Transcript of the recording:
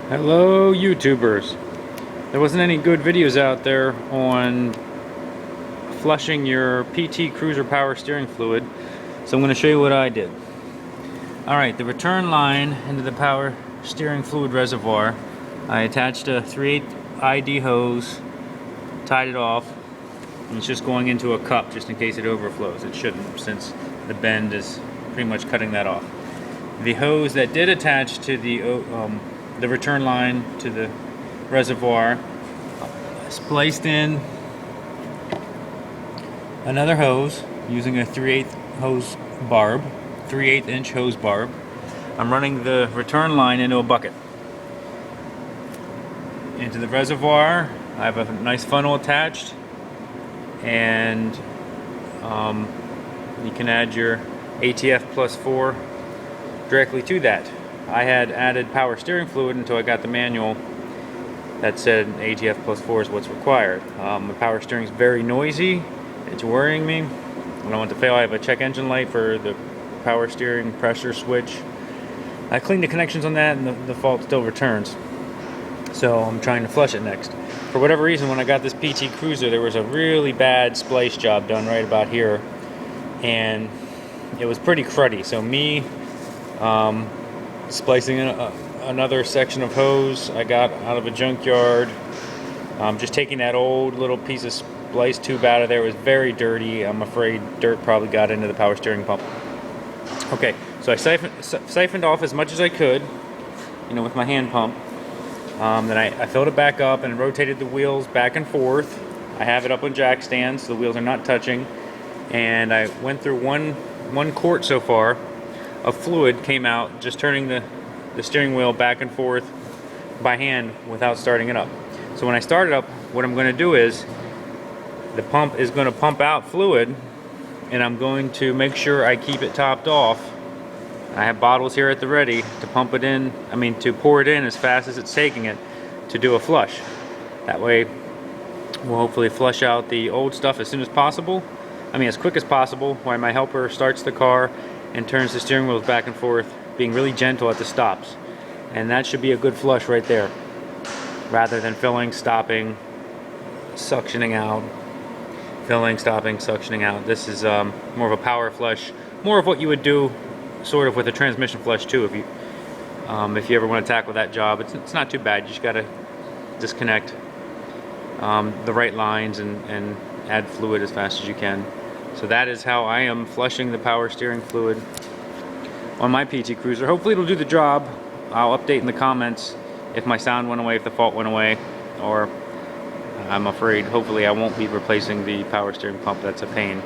Hello YouTubers. There wasn't any good videos out there on flushing your PT Cruiser power steering fluid, so I'm going to show you what I did. Alright, the return line into the power steering fluid reservoir, I attached a 3/8 ID hose, tied it off, and it's just going into a cup just in case it overflows. It shouldn't, since the bend is pretty much cutting that off. The hose that did attach to the return line to the reservoir spliced in another hose using a 3/8 hose barb, 3/8 inch hose barb. I'm running the return line into a bucket. Into the reservoir, I have a nice funnel attached, and you can add your ATF+4 directly to that. I had added power steering fluid until I got the manual that said ATF+4 is what's required. The power steering is very noisy. It's worrying me. I don't want to fail. I have a check engine light for the power steering pressure switch. I cleaned the connections on that, and the fault still returns. So I'm trying to flush it next. For whatever reason, when I got this PT Cruiser, there was a really bad splice job done right about here, and it was pretty cruddy. So me splicing in another section of hose I got out of a junkyard, just taking that old little piece of splice tube out of there. It was very dirty. I'm afraid dirt probably got into the power steering pump. Okay, so I siphoned off as much as I could, with my hand pump. Then I filled it back up and rotated the wheels back and forth. I have it up on jack stands, so the wheels are not touching. And I went through one quart so far of fluid came out, just turning the steering wheel back and forth by hand without starting it up. So when I start it up, what I'm going to do is the pump is going to pump out fluid, and I'm going to make sure I keep it topped off. I have bottles here at the ready to pump it in, to pour it in as fast as it's taking it to do a flush. That way we'll hopefully flush out the old stuff as soon as possible. As quick as possible, while my helper starts the car and turns the steering wheels back and forth, being really gentle at the stops. And that should be a good flush right there, rather than filling, stopping, suctioning out. Filling, stopping, suctioning out. This is more of a power flush, more of what you would do sort of with a transmission flush too, if you ever want to tackle that job. It's not too bad. You just got to disconnect the right lines and add fluid as fast as you can. So that is how I am flushing the power steering fluid on my PT Cruiser. Hopefully it'll do the job. I'll update in the comments if my sound went away, if the fault went away, or I'm afraid hopefully I won't be replacing the power steering pump. That's a pain.